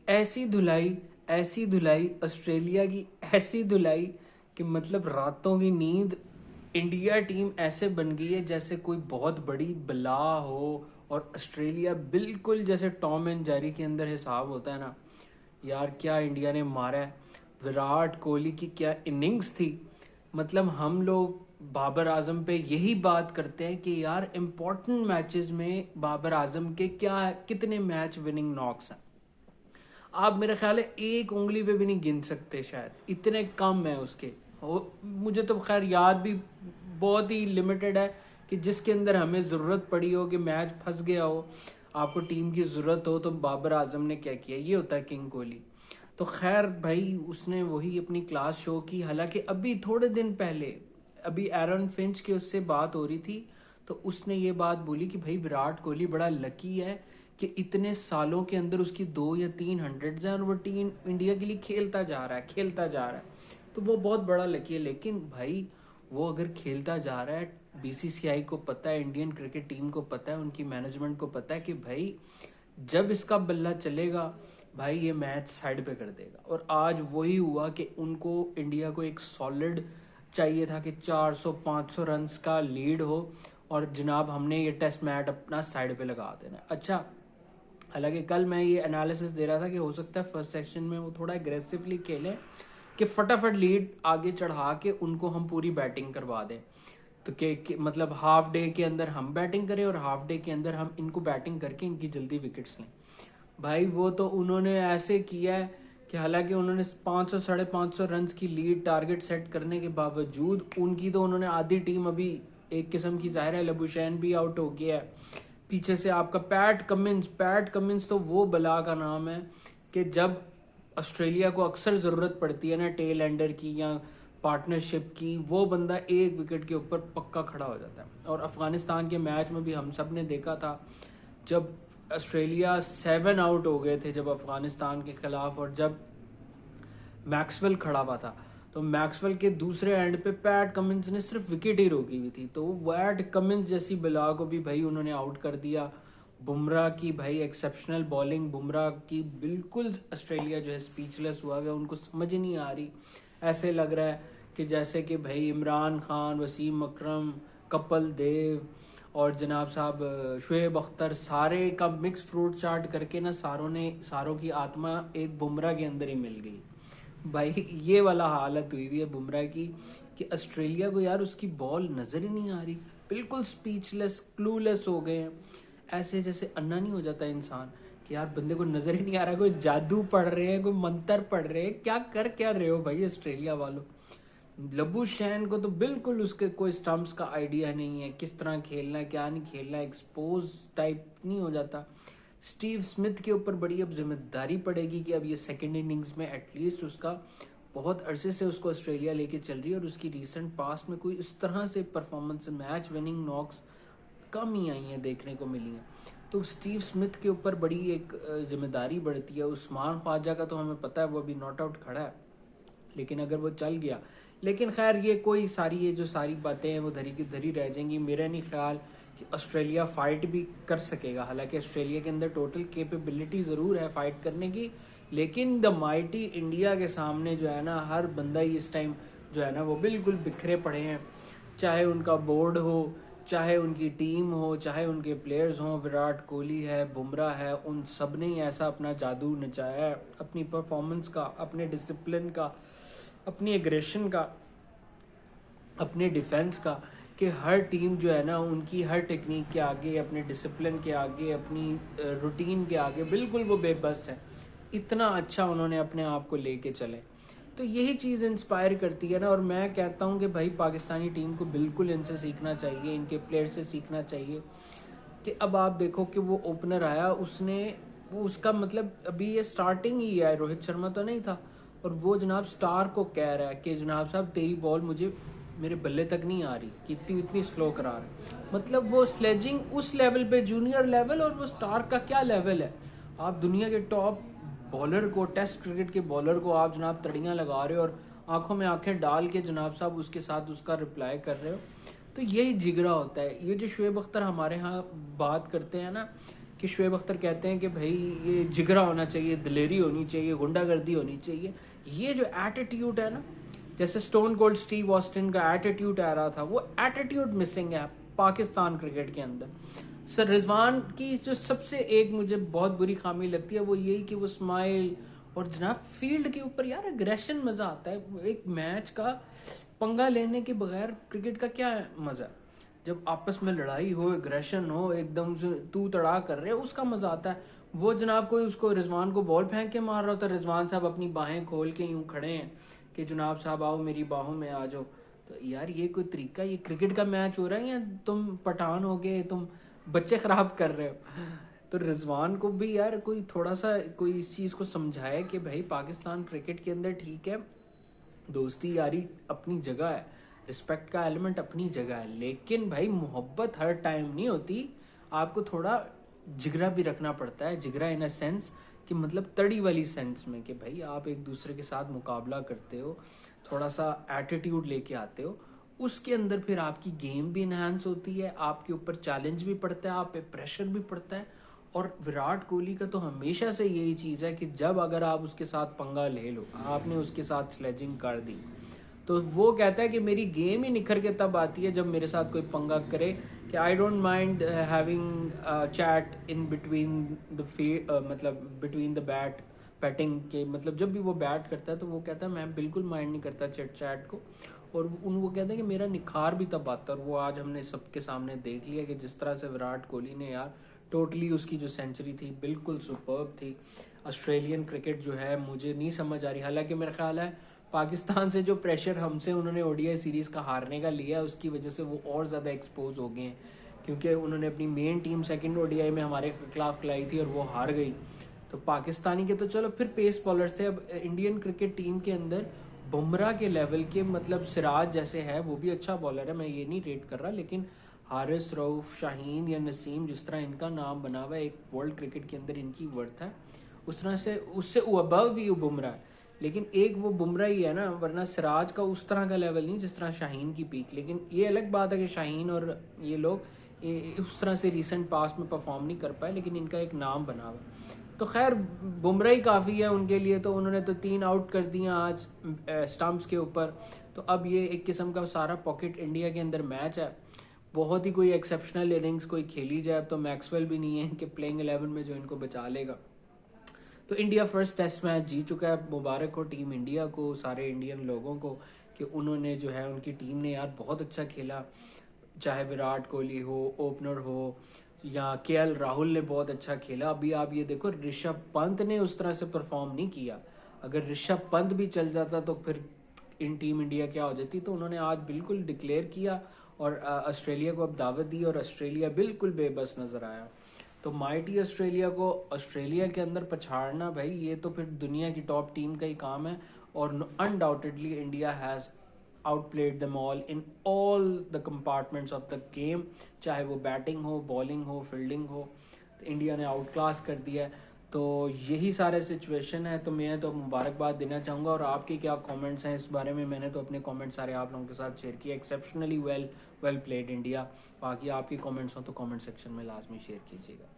ऐसी धुलाई ऑस्ट्रेलिया की, ऐसी धुलाई कि मतलब रातों की नींद। इंडिया टीम ऐसे बन गई है जैसे कोई बहुत बड़ी बला हो, और ऑस्ट्रेलिया बिल्कुल जैसे टॉम एंड जेरी के अंदर हिसाब होता है ना। यार क्या इंडिया ने मारा है, विराट कोहली की क्या इनिंग्स थी। मतलब हम लोग बाबर आजम पे यही बात करते हैं कि यार इम्पोर्टेंट मैचेस में बाबर आजम के क्या कितने मैच विनिंग नॉक्स हैं। आप मेरे ख्याल है एक उंगली पे भी नहीं गिन सकते, शायद इतने कम है उसके। मुझे तो खैर याद भी बहुत ही लिमिटेड है कि जिसके अंदर हमें ज़रूरत पड़ी हो, कि मैच फंस गया हो, आपको टीम की ज़रूरत हो, तो बाबर आजम ने क्या किया, ये होता है किंग कोहली। तो खैर भाई उसने वही अपनी क्लास शो की। हालांकि अभी थोड़े दिन पहले अभी एरन फिंच की उससे बात हो रही थी, तो उसने ये बात बोली कि भाई विराट कोहली बड़ा लकी है कि इतने सालों के अंदर उसकी 2 या 3 हंड्रेड्स हैं और वो टीम इंडिया के लिए खेलता जा रहा है। तो वो बहुत बड़ा लकी है। लेकिन भाई वो अगर खेलता जा रहा है, बीसीसीआई को पता है, इंडियन क्रिकेट टीम को पता है, उनकी मैनेजमेंट को पता है कि भाई जब इसका बल्ला चलेगा भाई ये मैच साइड पे कर देगा। और आज वही हुआ कि उनको, इंडिया को एक सॉलिड चाहिए था कि 400-500 रन्स का लीड हो, और जनाब हमने ये टेस्ट मैच अपना साइड पे लगा देना। अच्छा, हालांकि कल मैं ये एनालिसिस दे रहा था कि हो सकता है फर्स्ट सेक्शन में वो थोड़ा एग्रेसिवली खेलें, कि फटाफट लीड आगे चढ़ा के उनको हम पूरी बैटिंग करवा दें। तो मतलब हाफ डे के अंदर हम बैटिंग करें और हाफ डे के अंदर हम इनको बैटिंग करके इनकी जल्दी विकेट्स लें। भाई वो तो उन्होंने ऐसे किया है कि हालांकि उन्होंने 500-550 रन की लीड टारगेट सेट करने के बावजूद उनकी तो उन्होंने आधी टीम अभी एक किस्म की, जाहिर है लबुशैन भी आउट हो गया है। पीछे से आपका पैट कमिंस तो वो बला का नाम है कि जब ऑस्ट्रेलिया को अक्सर ज़रूरत पड़ती है ना टेल एंडर की या पार्टनरशिप की, वो बंदा एक विकेट के ऊपर पक्का खड़ा हो जाता है। और अफगानिस्तान के मैच में भी हम सब ने देखा था, जब ऑस्ट्रेलिया 7 आउट हो गए थे जब अफगानिस्तान के खिलाफ, और जब मैक्सवेल खड़ा हुआ था, तो मैक्सवेल के दूसरे एंड पे पैट कमिंस ने सिर्फ विकेट ही रोकी हुई थी, तो पैट कमिंस जैसी बला को भी भाई उन्होंने आउट कर दिया। बुमराह की भाई एक्सेप्शनल बॉलिंग, बुमराह की बिल्कुल ऑस्ट्रेलिया जो है स्पीचलेस हुआ है, उनको समझ ही नहीं आ रही। ऐसे लग रहा है कि जैसे कि भाई इमरान खान, वसीम अकरम, कपिल देव और जनाब साहब शुएब अख्तर, सारे का मिक्स फ्रूट चाट करके ना सारों की आत्मा एक बुमराह के अंदर ही मिल गई। भाई ये वाला हालत हुई है बुमराह की कि ऑस्ट्रेलिया को यार उसकी बॉल नज़र ही नहीं आ रही, बिल्कुल स्पीचलेस, क्लूलेस हो गए हैं। ऐसे जैसे अन्ना नहीं हो जाता इंसान कि यार बंदे को नज़र ही नहीं आ रहा, कोई जादू पढ़ रहे हैं, कोई मंत्र पढ़ रहे हैं, क्या रहे हो भाई ऑस्ट्रेलिया वालों। लबुशैन को तो बिल्कुल उसके कोई स्टंप्स का आइडिया नहीं है, किस तरह खेलना है क्या नहीं खेलना है, एक्सपोज टाइप नहीं हो जाता। स्टीव स्मिथ के ऊपर बड़ी अब जिम्मेदारी पड़ेगी कि अब ये सेकंड इनिंग्स में एटलीस्ट उसका, बहुत अरसे से उसको ऑस्ट्रेलिया लेके चल रही है और उसकी रीसेंट पास्ट में कोई इस तरह से परफॉर्मेंस, मैच विनिंग नॉक्स कम ही आई हैं, देखने को मिली हैं। तो स्टीव स्मिथ के ऊपर बड़ी एक जिम्मेदारी बढ़ती है। उस्मान ख्वाजा का तो हमें पता है वो अभी नॉट आउट खड़ा है, लेकिन अगर वो चल गया, लेकिन खैर ये कोई सारी, ये जो सारी बातें हैं वो धरी की धरी रह जाएंगी। मेरा नहीं ख्याल कि ऑस्ट्रेलिया फ़ाइट भी कर सकेगा। हालांकि ऑस्ट्रेलिया के अंदर टोटल कैपेबिलिटी ज़रूर है फ़ाइट करने की, लेकिन द माइटी इंडिया के सामने जो है ना, हर बंदा ही इस टाइम जो है ना वो बिल्कुल बिखरे पड़े हैं। चाहे उनका बोर्ड हो, चाहे उनकी टीम हो, चाहे उनके प्लेयर्स हों, विराट कोहली है, बुमराह है, उन सब ने ही ऐसा अपना जादू नचाया है अपनी परफॉर्मेंस का, अपने डिसिप्लिन का, अपनी एग्रेशन का, अपने डिफेंस का, कि हर टीम जो है ना उनकी हर टेक्निक के आगे, अपने डिसिप्लिन के आगे, अपनी रूटीन के आगे बिल्कुल वो बेबस है। इतना अच्छा उन्होंने अपने आप को लेके चले। तो यही चीज़ इंस्पायर करती है ना, और मैं कहता हूँ कि भाई पाकिस्तानी टीम को बिल्कुल इनसे सीखना चाहिए, इनके प्लेयर से सीखना चाहिए। कि अब आप देखो कि वो ओपनर आया, उसने वो उसका मतलब अभी ये स्टार्टिंग ही है, रोहित शर्मा तो नहीं था, और वो जनाब स्टार को कह रहा है कि जनाब साहब तेरी बॉल मुझे मेरे बल्ले तक नहीं आ रही, कि इतनी स्लो करा रहा है। मतलब वो स्लेजिंग उस लेवल पे, जूनियर लेवल, और वो स्टार का क्या लेवल है। आप दुनिया के टॉप बॉलर को, टेस्ट क्रिकेट के बॉलर को आप जनाब तड़ियाँ लगा रहे हो और आंखों में आंखें डाल के जनाब साहब उसके साथ उसका रिप्लाई कर रहे हो। तो यही जिगरा होता है। ये जो शुएब अख्तर हमारे यहाँ बात करते हैं ना कि शुएब अख्तर कहते हैं कि भाई ये जिगरा होना चाहिए, दिलेरी होनी चाहिए, गुंडागर्दी होनी चाहिए। ये जो एटीट्यूड है ना, जैसे स्टोन कोल्ड स्टीव ऑस्टिन का एटीट्यूड आ रहा था, वो एटीट्यूड मिसिंग है पाकिस्तान क्रिकेट के अंदर। सर रिजवान की जो सबसे एक मुझे बहुत बुरी खामी लगती है वो यही कि वो स्माइल और जनाब फील्ड के ऊपर यार एग्रेशन मज़ा आता है। एक मैच का पंगा लेने के बगैर क्रिकेट का क्या मज़ा है? जब आपस में लड़ाई हो, एग्रेशन हो, एकदम से तू तड़ा कर रहे हो, उसका मज़ा आता है। वो जनाब कोई उसको रिजवान को बॉल फेंक के मार रहा होता है, रिजवान साहब अपनी बाहें खोल के यूं खड़े हैं कि जनाब साहब आओ मेरी बाहों में आ जाओ। तो यार ये कोई तरीका, ये क्रिकेट का मैच हो रहा है या तुम पठान हो गए, तुम बच्चे खराब कर रहे हो? तो रिजवान को भी यार कोई थोड़ा सा कोई इस चीज़ को समझाए कि भाई पाकिस्तान क्रिकेट के अंदर ठीक है, दोस्ती यारी अपनी जगह है, रिस्पेक्ट का एलिमेंट अपनी जगह है, लेकिन भाई मोहब्बत हर टाइम नहीं होती। आपको थोड़ा जिगरा भी रखना पड़ता है। जिगरा इन अ सेंस कि मतलब तड़ी वाली सेंस में कि भाई आप एक दूसरे के साथ मुकाबला करते हो, थोड़ा सा एटीट्यूड लेके आते हो, उसके अंदर फिर आपकी गेम भी इन्हांस होती है, आपके ऊपर चैलेंज भी पड़ता है, आप पे प्रेशर भी पड़ता है। और विराट कोहली का तो हमेशा से यही चीज़ है कि जब अगर आप उसके साथ पंगा ले लो, आपने उसके साथ स्लेजिंग कर दी, तो वो कहता है कि मेरी गेम ही निखर के तब आती है जब मेरे साथ कोई पंगा करे, कि I don't mind having chat in between the मतलब बिटवीन द बैटिंग के, मतलब जब भी वो बैट करता है तो वो कहता है मैं बिल्कुल माइंड नहीं करता चिट चैट को। और वो कहते हैं कि मेरा निखार भी तब आता है। और वो आज हमने सबके सामने देख लिया कि जिस तरह से विराट कोहली ने यार टोटली उसकी जो सेंचुरी थी बिल्कुल सुपर्ब थी। ऑस्ट्रेलियन क्रिकेट जो है मुझे नहीं समझ आ रही, हालांकि मेरा ख्याल है पाकिस्तान से जो प्रेशर हमसे उन्होंने ओडीआई सीरीज़ का हारने का लिया है उसकी वजह से वो और ज़्यादा एक्सपोज हो गए हैं, क्योंकि उन्होंने अपनी मेन टीम सेकंड ओडीआई में हमारे खिलाफ खिलाई थी और वो हार गई। तो पाकिस्तानी के तो चलो फिर पेस बॉलर्स थे, अब इंडियन क्रिकेट टीम के अंदर बुमराह के लेवल के, मतलब सिराज जैसे है वो भी अच्छा बॉलर है, मैं ये नहीं रेट कर रहा, लेकिन हारिस, रऊफ, शाहीन या नसीम जिस तरह इनका नाम बना हुआ है एक वर्ल्ड क्रिकेट के अंदर इनकी वर्थ है, उस तरह से उससे अबव भी बुमराह है। लेकिन एक वो बुमराह ही है ना, वरना सिराज का उस तरह का लेवल नहीं जिस तरह शाहीन की पीक। लेकिन ये अलग बात है कि शाहीन और ये लोग उस तरह से रिसेंट पास्ट में परफॉर्म नहीं कर पाए, लेकिन इनका एक नाम बना हुआ। तो खैर बुमराह ही काफ़ी है उनके लिए, तो उन्होंने तो 3 आउट कर दिया आज स्टंप्स के ऊपर। तो अब ये एक किस्म का सारा पॉकेट इंडिया के अंदर मैच है, बहुत ही कोई एक्सेप्शनल इनिंग्स कोई खेली जाए। अब तो मैक्सवेल भी नहीं है इनके प्लेइंग 11 में जो इनको बचा लेगा। तो इंडिया फर्स्ट टेस्ट मैच जीत चुका है, मुबारक हो टीम इंडिया को, सारे इंडियन लोगों को कि उन्होंने जो है उनकी टीम ने यार बहुत अच्छा खेला, चाहे विराट कोहली हो, ओपनर हो, या केएल राहुल ने बहुत अच्छा खेला। अभी आप ये देखो ऋषभ पंत ने उस तरह से परफॉर्म नहीं किया, अगर ऋषभ पंत भी चल जाता तो फिर इन टीम इंडिया क्या हो जाती। तो उन्होंने आज बिल्कुल डिक्लेयर किया और ऑस्ट्रेलिया को अब दावत दी और ऑस्ट्रेलिया बिल्कुल बेबस नज़र आया। तो माइटी ऑस्ट्रेलिया को ऑस्ट्रेलिया के अंदर पछाड़ना भाई ये तो फिर दुनिया की टॉप टीम का ही काम है। और undoubtedly India has outplayed them all in all the compartments of the game, चाहे वो बैटिंग हो, बॉलिंग हो, फील्डिंग हो, तो इंडिया ने आउट क्लास कर दिया है। तो यही सारे सिचुएशन है। तो मैं तो मुबारकबाद देना चाहूँगा। और आपके क्या कमेंट्स हैं इस बारे में? मैंने तो अपने कमेंट्स सारे आप लोगों के साथ शेयर किए। Exceptionally well played India. बाकी आपके कमेंट्स हो तो कमेंट सेक्शन में लाजमी शेयर कीजिएगा।